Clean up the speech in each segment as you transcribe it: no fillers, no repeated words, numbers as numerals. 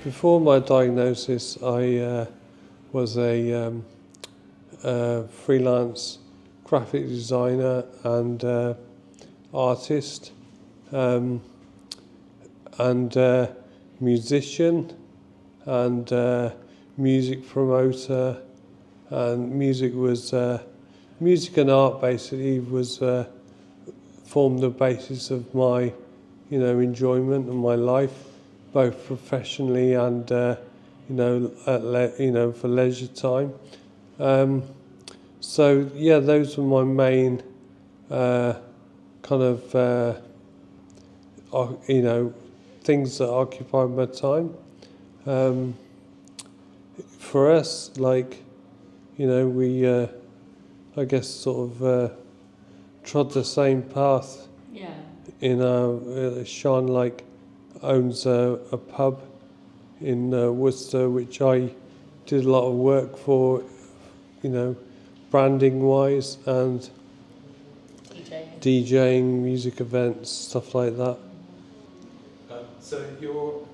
before my diagnosis, I was a freelance graphic designer and artist and musician and music promoter, and music and art basically was formed the basis of my enjoyment and my life, both professionally and for leisure time. So yeah, those were my main things that occupied my time. For us, we I guess sort of trod the same path. Yeah. Sean owns a pub in Worcester, which I did a lot of work for, branding wise and DJing, music events, stuff like that. So your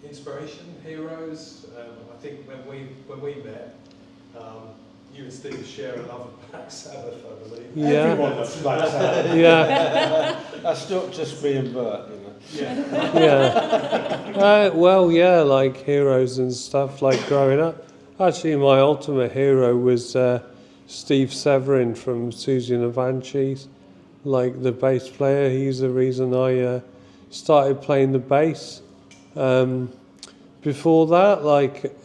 inspiration, heroes, I think when we met, you and Steve share a love of Black Sabbath, I believe. Yeah. Everyone loves Black Sabbath. Yeah. That's not just me and Bert, Yeah. Yeah. Heroes and stuff, growing up. Actually, my ultimate hero was Steve Severin from Susie and the Banshees, the bass player. He's the reason I started playing the bass. Before that,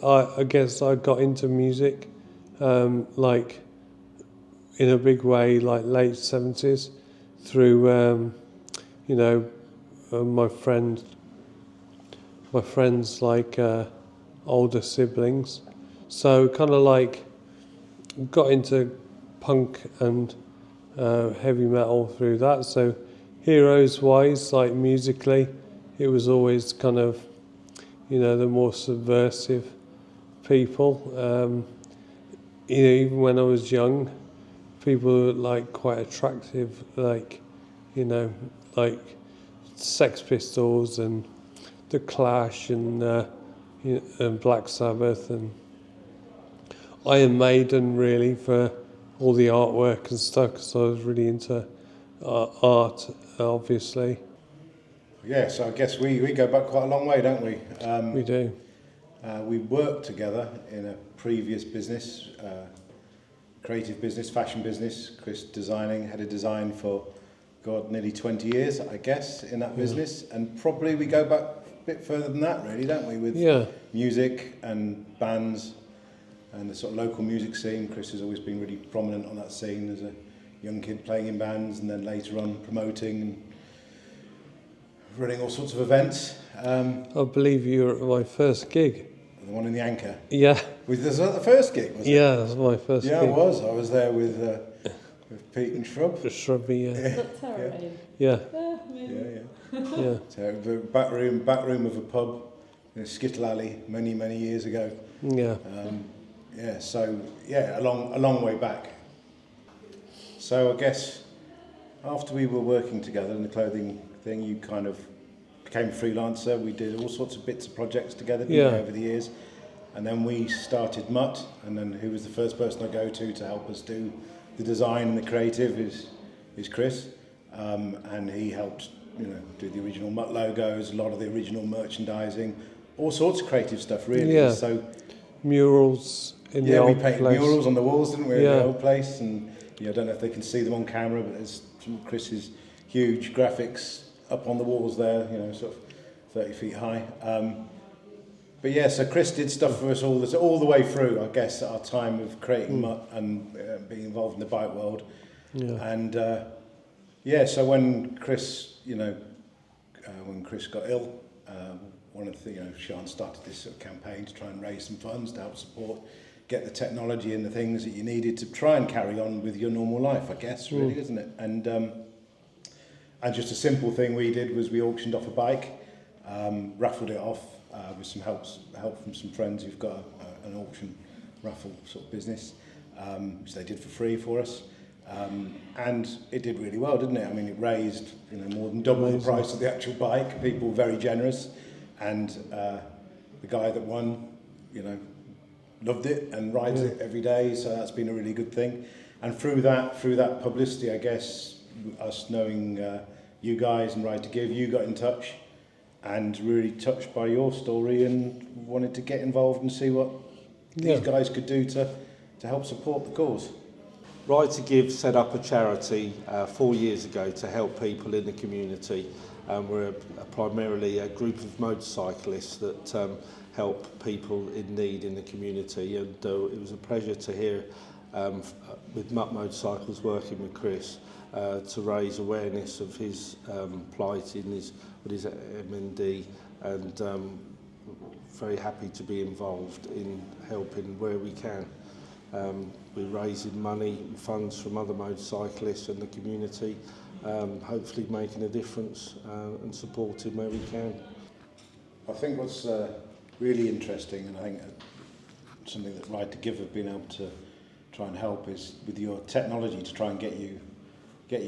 I guess I got into music, in a big way, late 70s, through, my friends, older siblings. So got into punk and heavy metal through that. So heroes wise, musically, it was always the more subversive people. Even when I was young, people were quite attractive, Sex Pistols and The Clash and Black Sabbath and Iron Maiden, really, for all the artwork and stuff, because I was really into art, obviously. Yeah, so I guess we go back quite a long way, don't we? We do. We worked together in a previous business, creative business, fashion business. Chris head of design for, nearly 20 years, I guess, in that business. And probably we go back a bit further than that, really, don't we? With music and bands and the sort of local music scene. Chris has always been really prominent on that scene as a young kid playing in bands and then later on promoting and running all sorts of events. I believe you were at my first gig. The one in the Anchor. Yeah. Was that the first gig, was it? Yeah, that was my first gig. Yeah, it was. I was there with Pete and Shrub. Shrubby, yeah. That's how Yeah. Yeah. So the back room of a pub in a Skittle Alley many years ago. Yeah. A long way back. So I guess after we were working together in the clothing thing, you kind of became a freelancer. We did all sorts of bits of projects together over the years. And then we started Mutt, and then who was the first person I go to help us do the design and the creative is Chris. And he helped do the original Mutt logos, a lot of the original merchandising, all sorts of creative stuff, really. Yeah. So murals in the old place. Yeah, we painted murals on the walls, didn't we, in the old place? And I don't know if they can see them on camera, but there's some of Chris's huge graphics up on the walls there, sort of 30 feet high. So Chris did stuff for us all the way through, I guess, our time of creating Mutt and being involved in the bike world. Yeah. And so when Chris, when Chris got ill, one of the things, Sean started this sort of campaign to try and raise some funds to help support, get the technology and the things that you needed to try and carry on with your normal life, I guess, really, isn't it? And just a simple thing we did was we auctioned off a bike, raffled it off with some help from some friends who've got an auction raffle sort of business, which they did for free for us. And it did really well, didn't it? I mean, it raised more than double the price of the actual bike. People were very generous, and the guy that won, loved it and rides it every day, so that's been a really good thing. And through that publicity, I guess, us knowing you guys and Ride to Give, you got in touch and really touched by your story and wanted to get involved and see what these guys could do to help support the cause. Ride to Give set up a charity 4 years ago to help people in the community. We're primarily a group of motorcyclists that help people in need in the community, and it was a pleasure to hear with Mutt Motorcycles working with Chris to raise awareness of his plight with his MND, and very happy to be involved in helping where we can. We're raising money and funds from other motorcyclists and the community, hopefully making a difference and supporting where we can. I think what's really interesting, and I think something that Ride to Give have been able to try and help, is with your technology to try and get you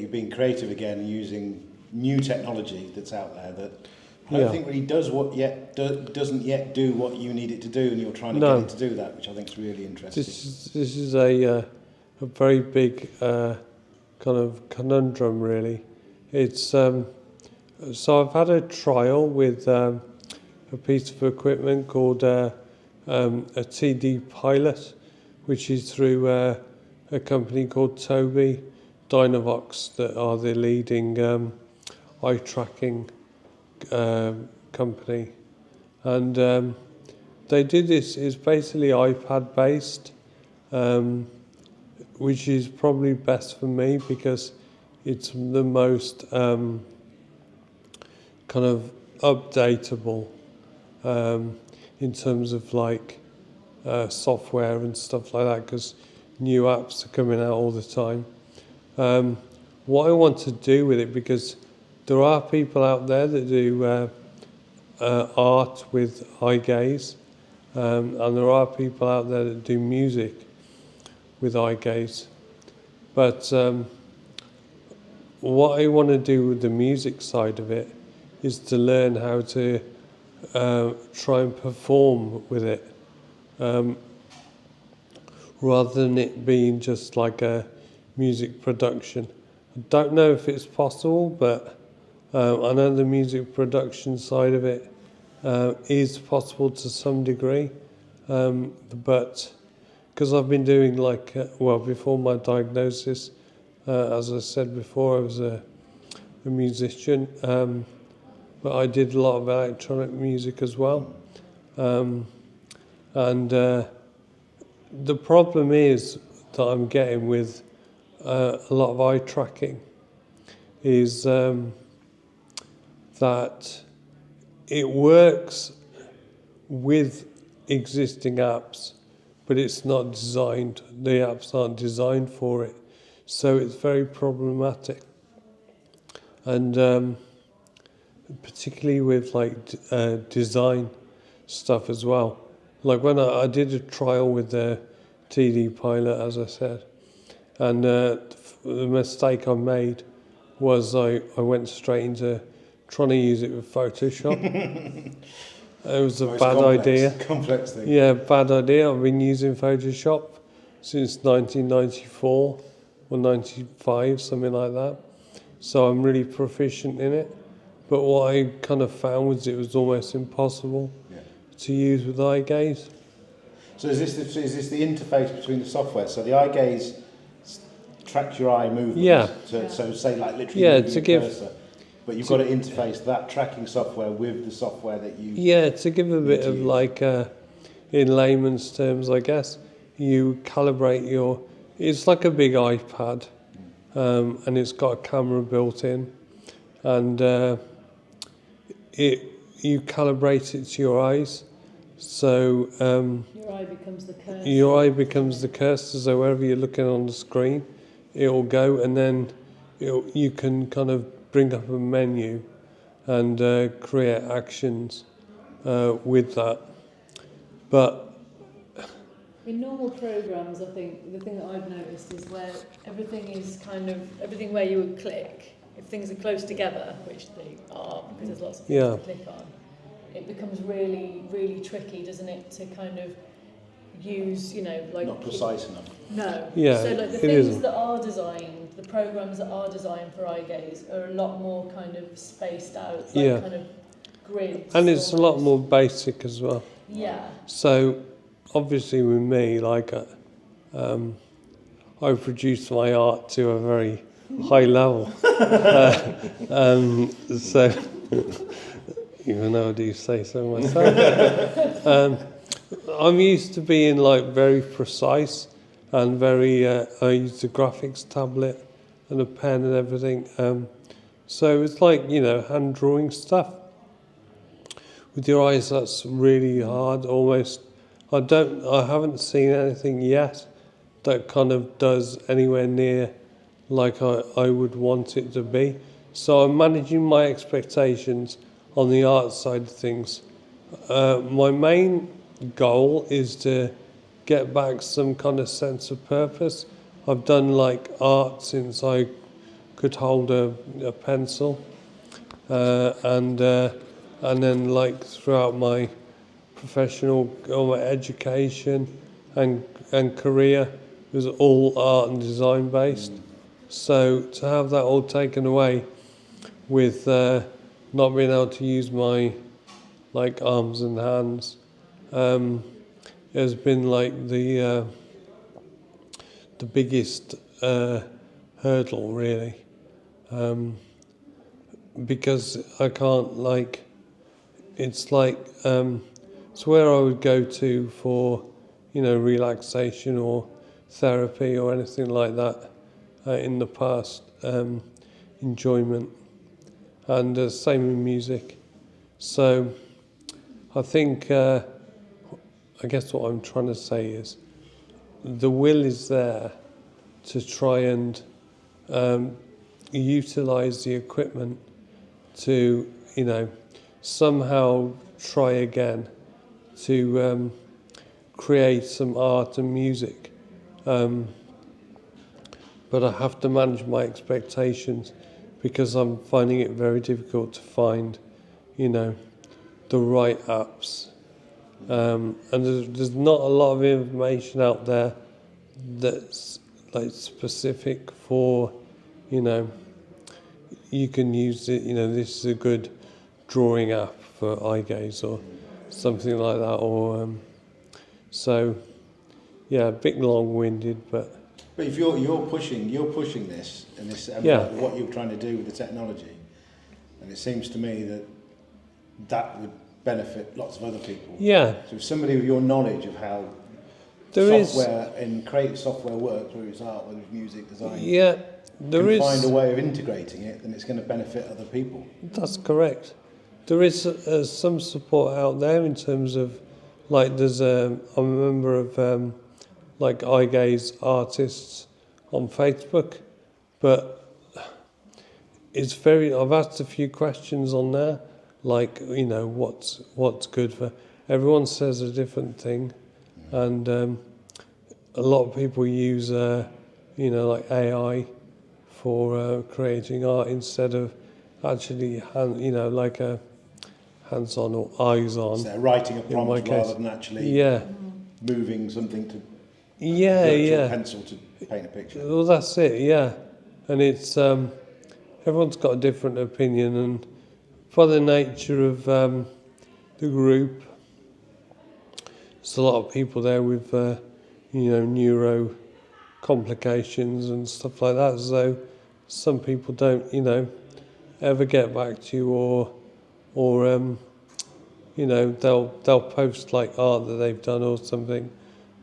being creative again and using new technology that's out there that I don't think really doesn't yet do what you need it to do, and you're trying to get it to do that, which I think is really interesting. This is a very big kind of conundrum, really. It's so I've had a trial with a piece of equipment called a TD Pilot, which is through a company called Toby Dynavox, that are the leading eye tracking company, and they do this. It's basically iPad based, which is probably best for me because it's the most kind of updatable in terms of like software and stuff like that, because new apps are coming out all the time. What I want to do with it, because there are people out there that do art with eye gaze, and there are people out there that do music with eye gaze. But what I want to do with the music side of it is to learn how to try and perform with it, rather than it being just like a music production. I don't know if it's possible, but I know the music production side of it is possible to some degree, but because I've been doing before my diagnosis, as I said before, I was a musician, but I did a lot of electronic music as well, and the problem is that I'm getting with a lot of eye tracking is that it works with existing apps, but it's not designed. The apps aren't designed for it, so it's very problematic. And particularly with design stuff as well. Like when I did a trial with the TD Pilot, as I said, and the mistake I made was I went straight into trying to use it with Photoshop. It was a bad idea. Complex thing. Yeah, bad idea. I've been using Photoshop since 1994 or 95, something like that. So I'm really proficient in it. But what I kind of found was it was almost impossible to use with eye gaze. So is this the interface between the software? So the eye gaze tracks your eye movements. Yeah. So say like literally moving to the cursor. But you've got to interface that tracking software with the software that you... Yeah, to give a bit of in layman's terms, I guess, you calibrate your... It's like a big iPad, and it's got a camera built in, and you calibrate it to your eyes. So your eye becomes the cursor. Your eye becomes the cursor, so wherever you're looking on the screen, it'll go, and then you can kind of bring up a menu and create actions with that. But in normal programs, I think the thing that I've noticed is where everything where you would click, if things are close together, which they are because there's lots of things to click on, it becomes really, really tricky, doesn't it, to kind of use, you know, like... Not precise enough. No. Yeah, so like the it things isn't. that are designed, the programs that are designed for eye gaze are a lot more kind of spaced out, like kind of grids. And it's a lot almost. more basic as well. Yeah. So obviously with me, like I produce my art to a very high level. So even though I do say so myself. I'm used to being like very precise and very, I use a graphics tablet and a pen and everything. So it's like, you know, hand drawing stuff. With your eyes, that's really hard, almost. I haven't seen anything yet that kind of does anywhere near like I would want it to be. So I'm managing my expectations on the art side of things. My main goal is to get back some kind of sense of purpose. I've done like art since I could hold a pencil, and then like throughout my professional or my education and career it was all art and design based. So to have that all taken away with not being able to use my like arms and hands has been like the biggest hurdle really, because I can't like, it's like it's where I would go to for, you know, relaxation or therapy or anything like that in the past, enjoyment, and same in music. So I think I guess what I'm trying to say is the will is there to try and utilize the equipment to, you know, somehow try again to create some art and music. But I have to manage my expectations because I'm finding it very difficult to find, you know, the right apps. And there's not a lot of information out there that's like specific for, you know, you can use it, you know, this is a good drawing app for eye gaze or something like that, or so yeah, a bit long-winded, but if you're pushing this and this what you're trying to do with the technology, and it seems to me that would benefit lots of other people. Yeah. So if somebody with your knowledge of how software and creative software works, whether it's art, whether it's music, design, can find a way of integrating it, then it's going to benefit other people. That's correct. There is some support out there in terms of, like, there's I'm a member of like eye gaze artists on Facebook, but it's I've asked a few questions on there, like, you know, what's good for everyone says a different thing, and a lot of people use you know, like AI for creating art instead of actually you know, like a hands-on or eyes-on. So writing a prompt rather than actually moving something to virtual pencil to paint a picture. Well, that's it, yeah. And it's everyone's got a different opinion, and for the nature of the group, there's a lot of people there with you know, neuro complications and stuff like that. So some people don't, you know, ever get back to you, or you know, they'll post like art that they've done or something,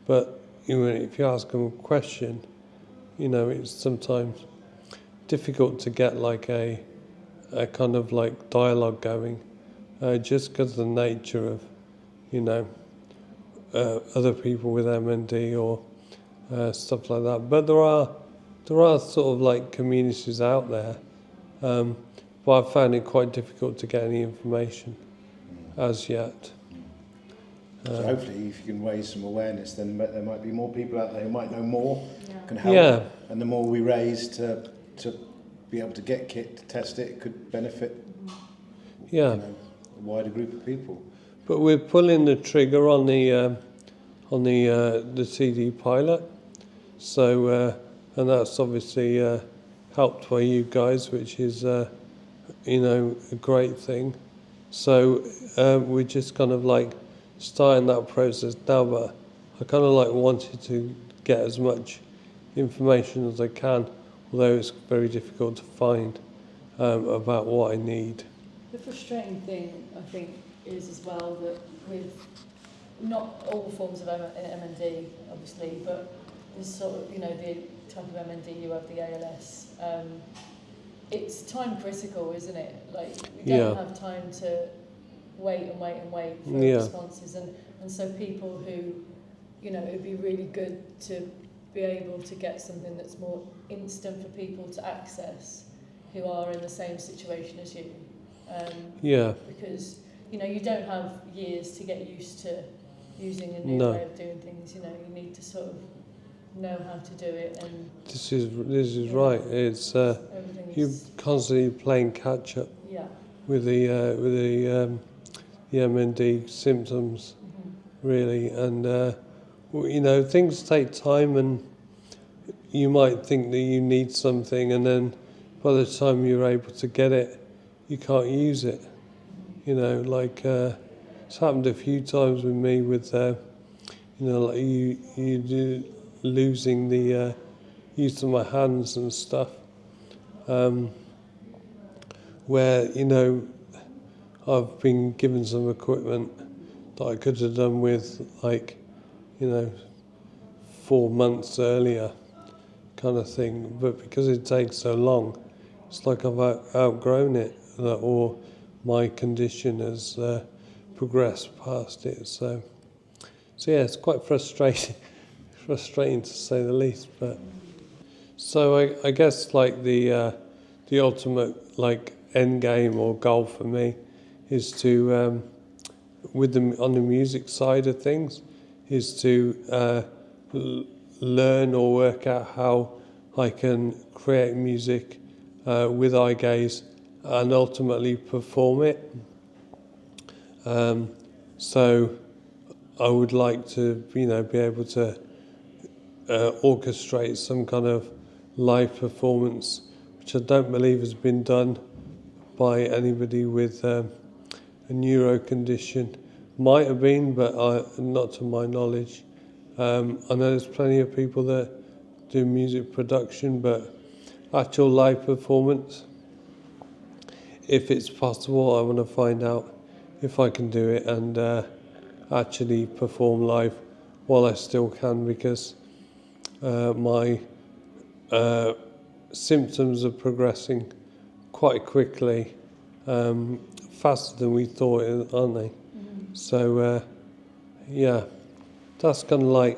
but you know, if you ask them a question, you know, it's sometimes difficult to get like a kind of like dialogue going, just because of the nature of, you know, other people with MND or stuff like that. But there are sort of like communities out there, but I found it quite difficult to get any information as yet. So hopefully, if you can raise some awareness, then there might be more people out there who might know more, can help. Yeah. And the more we raise to be able to get kit to test it, could benefit. Yeah. You know, wider group of people. But we're pulling the trigger on the CD pilot, so and that's obviously helped by you guys, which is a great thing. So we're just kind of like starting that process now, but I kind of like wanted to get as much information as I can, although it's very difficult to find about what I need. The frustrating thing, I think, is as well that with not all forms of MND, obviously, but there's sort of, the type of MND you have, the ALS, it's time critical, isn't it? Like, we don't have time to wait for responses. And so people who, it'd be really good to be able to get something that's more instant for people to access who are in the same situation as you. Because, you don't have years to get used to using a new way of doing things. You need to sort of know how to do it. And this is right. It's you're constantly playing catch up with the MND symptoms, really, and things take time, and you might think that you need something, and then by the time you're able to get it, you can't use it. It's happened a few times with me with losing the use of my hands and stuff, where I've been given some equipment that I could have done with 4 months earlier, kind of thing, but because it takes so long, it's like I've outgrown it, or my condition has progressed past it. So yeah, it's quite frustrating to say the least. But so I guess the ultimate end game or goal for me is to on the music side of things is to learn or work out how I can create music with eye gaze and ultimately perform it. So I would like to, be able to orchestrate some kind of live performance, which I don't believe has been done by anybody with a neuro condition. Might have been, but not to my knowledge. I know there's plenty of people that do music production, but actual live performance, if it's possible, I want to find out if I can do it and actually perform live while I still can, because my symptoms are progressing quite quickly, faster than we thought, aren't they? Mm-hmm. So, that's kind of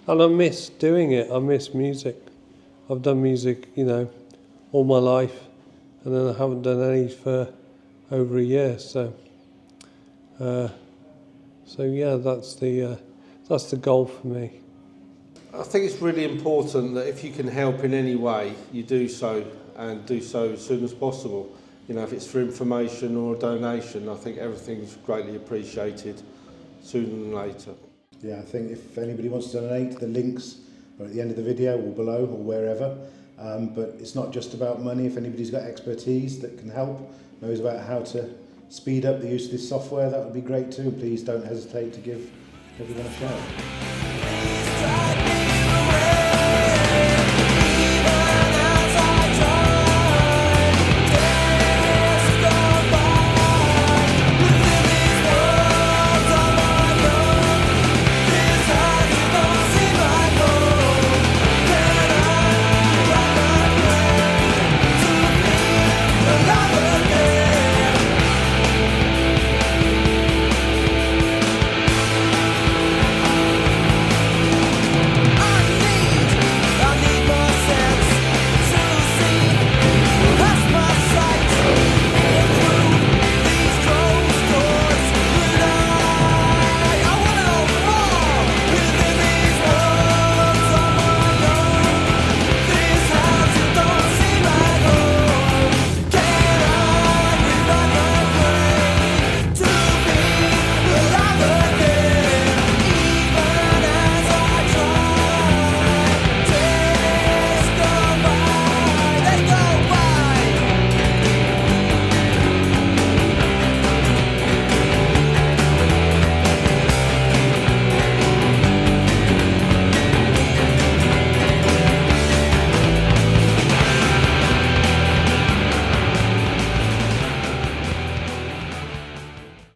and I miss doing it. I miss music. I've done music, all my life, and then I haven't done any for over a year. So yeah, that's the goal for me. I think it's really important that if you can help in any way, you do so, and do so as soon as possible. If it's for information or a donation, I think everything's greatly appreciated sooner than later. Yeah, I think if anybody wants to donate, the links are at the end of the video or below or wherever. But it's not just about money. If anybody's got expertise that can help, knows about how to speed up the use of this software, that would be great too. Please don't hesitate to give everyone a shout.